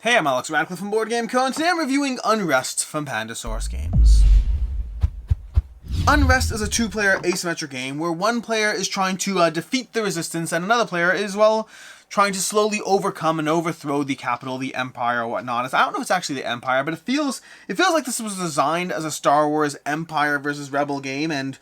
Hey, I'm Alex Radcliffe from Board Game Co, and today I'm reviewing Unrest from Pandasaurus Games. Unrest is a two-player asymmetric game where one player is trying to defeat the resistance and another player is, well, trying to slowly overcome and overthrow the capital, the Empire, or whatnot. I don't know if it's actually the Empire, but it feels like this was designed as a Star Wars Empire versus Rebel game, and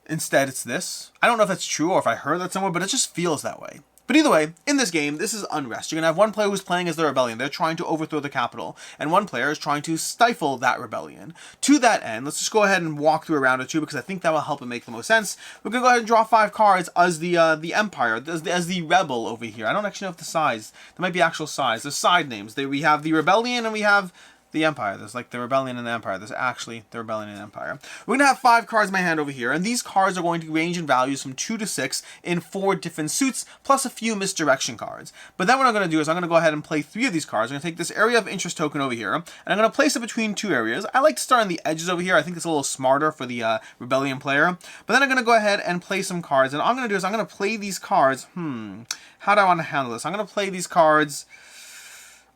instead it's this. I don't know if that's true or if I heard that somewhere, but it just feels that way. But either way, in this game, this is Unrest. You're going to have one player who's playing as the rebellion. They're trying to overthrow the capital. And one player is trying to stifle that rebellion. To that end, let's just go ahead and walk through a round or two because I think that will help it make the most sense. We're going to go ahead and draw 5 cards as the Empire, as the rebel over here. I don't actually know if the size. There might be actual size. There's side names. We have the rebellion and we have the Empire. There's like the Rebellion and the Empire. There's actually the Rebellion and the Empire. We're going to have 5 cards in my hand over here, and these cards are going to range in values from 2 to 6 in 4 different suits, plus a few misdirection cards. But then what I'm going to do is I'm going to go ahead and play 3 of these cards. I'm going to take this area of interest token over here, and I'm going to place it between 2 areas. I like to start on the edges over here. I think it's a little smarter for the Rebellion player. But then I'm going to go ahead and play some cards, and all I'm going to do is I'm going to play these cards. How do I want to handle this? I'm going to play these cards.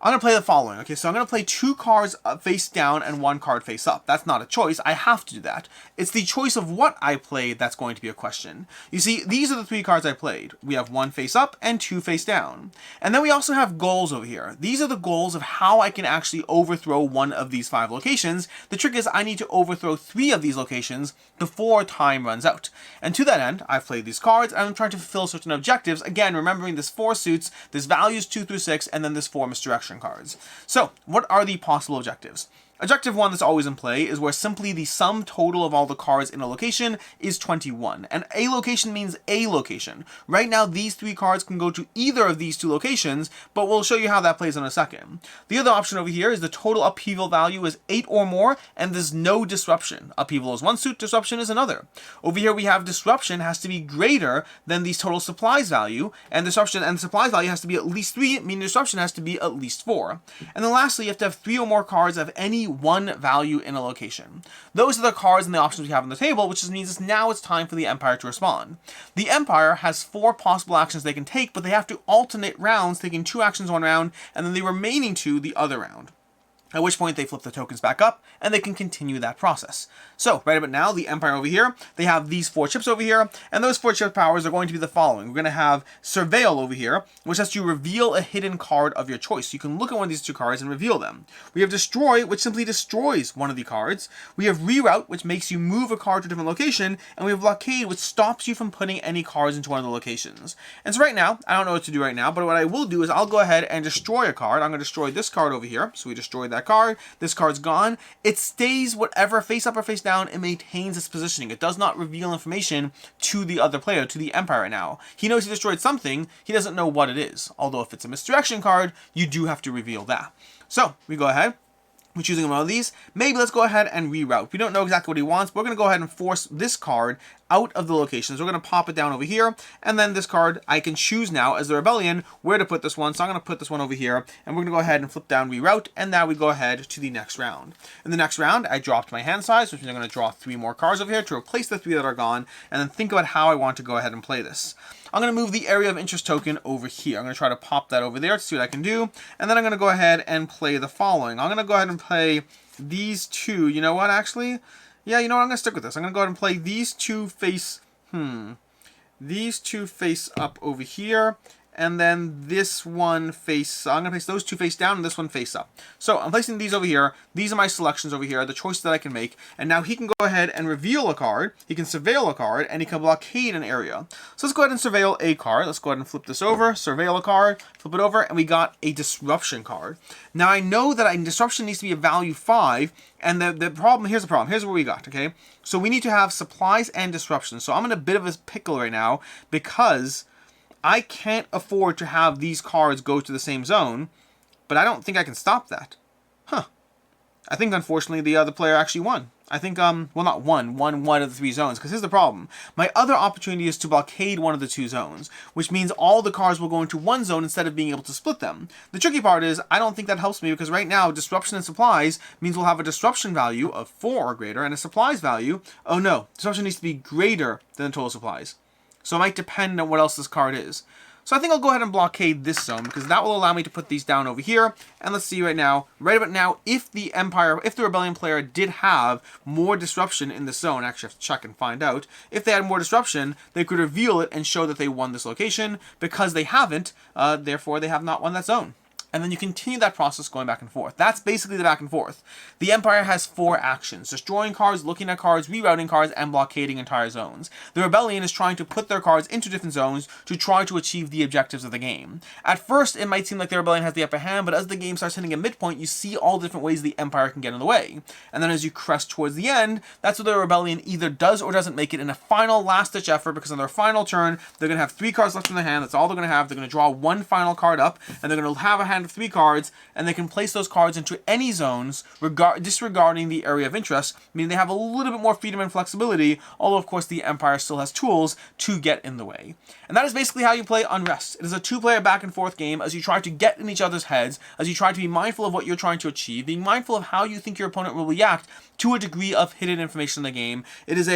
I'm going to play the following. Okay, so I'm going to play 2 cards face down and 1 card face up. That's not a choice. I have to do that. It's the choice of what I played that's going to be a question. You see, these are the 3 cards I played. We have 1 face up and 2 face down. And then we also have goals over here. These are the goals of how I can actually overthrow one of these 5 locations. The trick is I need to overthrow 3 of these locations before time runs out. And to that end, I've played these cards and I'm trying to fulfill certain objectives. Again, remembering this 4 suits, this values 2 through 6, and then this 4 misdirection cards. So, what are the possible objectives? Objective 1 that's always in play is where simply the sum total of all the cards in a location is 21. And a location means a location. Right now, these 3 cards can go to either of these 2 locations, but we'll show you how that plays in a second. The other option over here is the total upheaval value is 8 or more, and there's no disruption. Upheaval is one suit, disruption is another. Over here, we have disruption has to be greater than the total supplies value, and disruption and supplies value has to be at least 3, meaning disruption has to be at least 4. And then lastly, you have to have 3 or more cards of any 1 value in a location. Those are the cards and the options we have on the table, which just means now it's time for the Empire to respond. The Empire has 4 possible actions they can take, but they have to alternate rounds, taking 2 actions one round, and then the remaining 2 the other round. At which point they flip the tokens back up, and they can continue that process. So, right about now, the Empire over here, they have these 4 chips over here, and those 4 chip powers are going to be the following. We're going to have Surveil over here, which has to reveal a hidden card of your choice. You can look at one of these 2 cards and reveal them. We have Destroy, which simply destroys one of the cards. We have Reroute, which makes you move a card to a different location, and we have Blockade, which stops you from putting any cards into one of the locations. And so right now, I don't know what to do right now, but what I will do is I'll go ahead and destroy a card. I'm going to destroy this card over here, so we destroyed that card. This card's gone. It stays whatever, face up or face down, it maintains its positioning. It does not reveal information to the other player, to the Empire right now. He knows he destroyed something, he doesn't know what it is. Although if it's a misdirection card, you do have to reveal that. So, we go ahead. We're choosing one of these. Maybe let's go ahead and reroute. We don't know exactly what he wants, but we're going to go ahead and force this card out of the locations. We're going to pop it down over here, and then this card, I can choose now as the Rebellion where to put this one. So I'm going to put this one over here, and we're going to go ahead and flip down reroute, and now we go ahead to the next round. In the next round, I dropped my hand size, which means I'm going to draw 3 more cards over here to replace the 3 that are gone, and then think about how I want to go ahead and play this. I'm going to move the area of interest token over here. I'm going to try to pop that over there to see what I can do. And then I'm going to go ahead and play the following. I'm going to go ahead and play these 2. You know what, actually? Yeah, you know what? I'm going to stick with this. I'm going to go ahead and play these 2 face... These 2 face up over here. And then this one face, I'm going to place those 2 face down and this one face up. So I'm placing these over here. These are my selections over here, the choices that I can make. And now he can go ahead and reveal a card. He can surveil a card and he can blockade an area. So let's go ahead and surveil a card. Let's go ahead and flip this over, surveil a card, flip it over, and we got a disruption card. Now I know that disruption needs to be a value 5. And the problem, here's the problem. Here's what we got, okay? So we need to have supplies and disruption. So I'm in a bit of a pickle right now because I can't afford to have these cards go to the same zone, but I don't think I can stop that. I think, unfortunately, the other player actually won. I think, well, not won one of the 3 zones, because here's the problem. My other opportunity is to blockade one of the 2 zones, which means all the cards will go into one zone instead of being able to split them. The tricky part is, I don't think that helps me, because right now, disruption and supplies means we'll have a disruption value of 4 or greater, and a supplies value, oh no, disruption needs to be greater than the total supplies. So it might depend on what else this card is. So I think I'll go ahead and blockade this zone, because that will allow me to put these down over here. And let's see right about now, if the Rebellion player did have more disruption in this zone, actually I have to check and find out, if they had more disruption, they could reveal it and show that they won this location. Because they haven't, therefore they have not won that zone. And then you continue that process going back and forth. That's basically the back and forth. The Empire has 4 actions: destroying cards, looking at cards, rerouting cards, and blockading entire zones. The Rebellion is trying to put their cards into different zones to try to achieve the objectives of the game. At first, it might seem like the Rebellion has the upper hand, but as the game starts hitting a midpoint, you see all different ways the Empire can get in the way. And then as you crest towards the end, that's where the Rebellion either does or doesn't make it in a final last-ditch effort, because on their final turn, they're going to have 3 cards left in their hand. That's all they're going to have. They're going to draw 1 final card up, and they're going to have a hand of 3 cards, and they can place those cards into any zones, disregarding the area of interest, meaning they have a little bit more freedom and flexibility, although of course the Empire still has tools to get in the way. And that is basically how you play Unrest. It is a 2-player back and forth game as you try to get in each other's heads, as you try to be mindful of what you're trying to achieve, being mindful of how you think your opponent will react to a degree of hidden information in the game. It is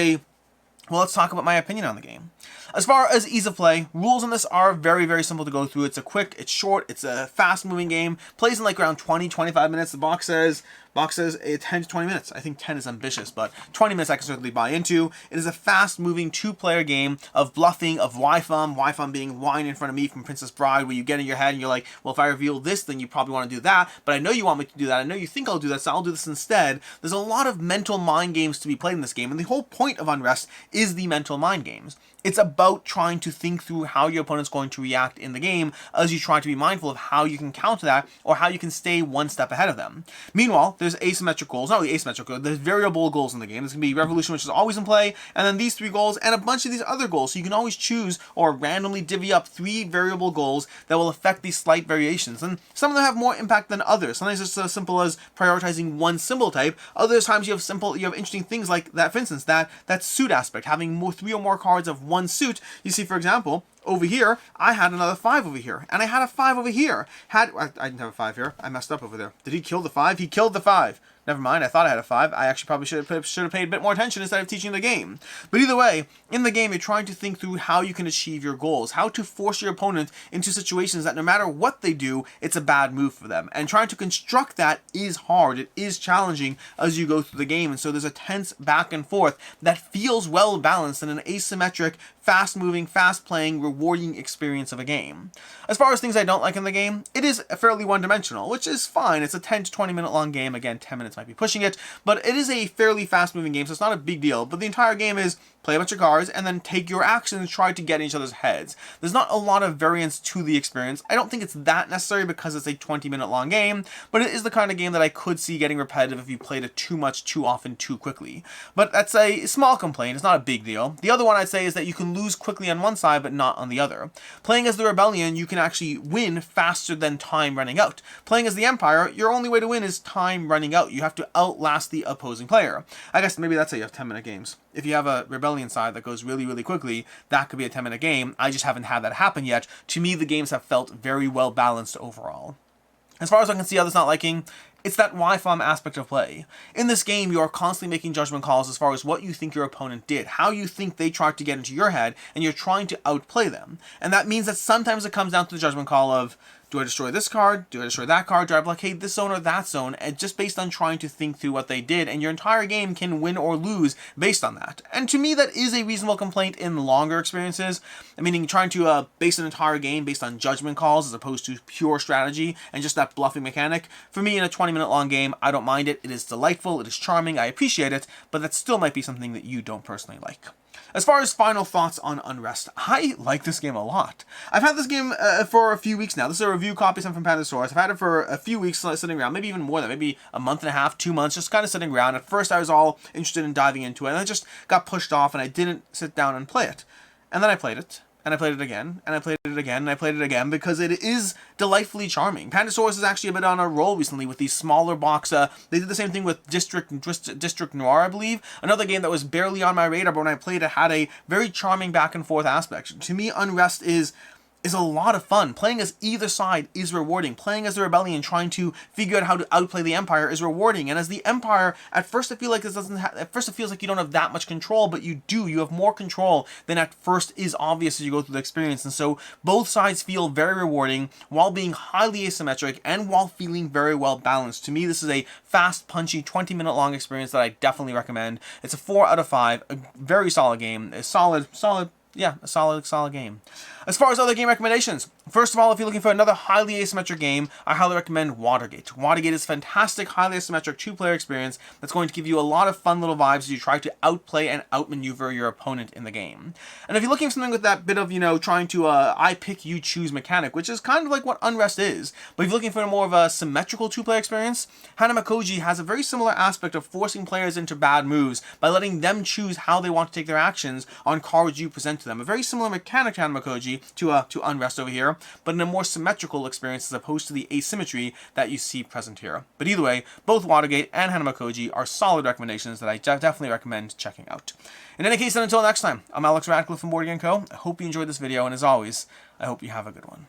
well, let's talk about my opinion on the game. As far as ease of play, rules on this are very, very simple to go through. It's it's short, it's a fast-moving game. Plays in like around 20-25 minutes. The box says 10 to 20 minutes. I think 10 is ambitious, but 20 minutes I can certainly buy into. It is a fast-moving 2-player game of bluffing, of Wi-Fum being wine in front of me from Princess Bride, where you get in your head and you're like, well, if I reveal this, then you probably want to do that, but I know you want me to do that. I know you think I'll do that, so I'll do this instead. There's a lot of mental mind games to be played in this game, and the whole point of Unrest is the mental mind games. It's about trying to think through how your opponent's going to react in the game as you try to be mindful of how you can counter that or how you can stay one step ahead of them. Meanwhile, there's asymmetric goals, not really asymmetric, there's variable goals in the game. There's going to be Revolution, which is always in play, and then these 3 goals and a bunch of these other goals. So you can always choose or randomly divvy up 3 variable goals that will affect these slight variations. And some of them have more impact than others. Sometimes it's as simple as prioritizing one symbol type. Other times you have interesting things like that, for instance, that suit aspect, having 3 or more cards of one suit. You see, for example, over here, I had another 5 over here, and I had a 5 over here. I didn't have a 5 here. I messed up over there. Did he kill the 5? He killed the 5. Never mind, I thought I had a 5. I actually probably should have paid a bit more attention instead of teaching the game. But either way, in the game, you're trying to think through how you can achieve your goals, how to force your opponent into situations that no matter what they do, it's a bad move for them. And trying to construct that is hard. It is challenging as you go through the game. And so there's a tense back and forth that feels well balanced in an asymmetric, fast-moving, fast-playing, rewarding experience of a game. As far as things I don't like in the game, it is fairly one-dimensional, which is fine. It's a 10 to 20 minute long game. Again, 10 minutes might be pushing it, but it is a fairly fast-moving game, so it's not a big deal. But the entire game is play a bunch of cards and then take your actions and try to get in each other's heads. There's not a lot of variance to the experience. I don't think it's that necessary because it's a 20-minute long game, but it is the kind of game that I could see getting repetitive if you played it too much, too often, too quickly. But that's a small complaint. It's not a big deal. The other one I'd say is that you can lose quickly on one side, but not on the other. Playing as the Rebellion, you can actually win faster than time running out. Playing as the Empire, your only way to win is time running out. You have to outlast the opposing player. I guess maybe that's how you have 10-minute games. If you have a Rebellion side that goes really, really quickly, that could be a 10-minute game. I just haven't had that happen yet. To me, the games have felt very well balanced overall. As far as I can see others not liking, it's that Wi-Fum aspect of play. In this game, you are constantly making judgment calls as far as what you think your opponent did, how you think they tried to get into your head, and you're trying to outplay them. And that means that sometimes it comes down to the judgment call of, do I destroy this card? Do I destroy that card? Do I blockade this zone or that zone? And just based on trying to think through what they did, and your entire game can win or lose based on that. And to me, that is a reasonable complaint in longer experiences. Meaning trying to base an entire game based on judgment calls as opposed to pure strategy and just that bluffing mechanic. For me, in a 20-minute long game, I don't mind it. It is delightful. It is charming. I appreciate it. But that still might be something that you don't personally like. As far as final thoughts on Unrest, I like this game a lot. I've had this game for a few weeks now. This is a review copy sent from Pandasaurus. I've had it for a few weeks sitting around, maybe even more than, maybe a month and a half, 2 months, just kind of sitting around. At first I was all interested in diving into it, and I just got pushed off and I didn't sit down and play it. And then I played it. And I played it again, and I played it again, and I played it again, because it is delightfully charming. Pandasaurus is actually a bit on a roll recently with these smaller box. They did the same thing with District Noir, I believe. Another game that was barely on my radar, but when I played it, had a very charming back and forth aspect. To me, Unrest is is a lot of fun. Playing as either side is rewarding. Playing as the Rebellion, trying to figure out how to outplay the Empire, is rewarding. And as the Empire, at first it feels like you don't have that much control, but you do. You have more control than at first is obvious as you go through the experience. And so both sides feel very rewarding while being highly asymmetric and while feeling very well balanced. To me, this is a fast, punchy, 20-minute long experience that I definitely recommend. It's a 4 out of 5, a very solid game, a solid game. As far as other game recommendations, first of all, if you're looking for another highly asymmetric game, I highly recommend Watergate. Watergate is a fantastic, highly asymmetric 2-player experience that's going to give you a lot of fun little vibes as you try to outplay and outmaneuver your opponent in the game. And if you're looking for something with that bit of, trying to I pick, you choose mechanic, which is kind of like what Unrest is, but if you're looking for more of a symmetrical 2-player experience, Hanamakoji has a very similar aspect of forcing players into bad moves by letting them choose how they want to take their actions on cards you present to them. A very similar mechanic to Hanamakoji, to Unrest over here, but in a more symmetrical experience as opposed to the asymmetry that you see present here. But either way, both Watergate and Hanamakoji are solid recommendations that I definitely recommend checking out. In any case, then until next time, I'm Alex Radcliffe from Board Game Co. I hope you enjoyed this video, and as always, I hope you have a good one.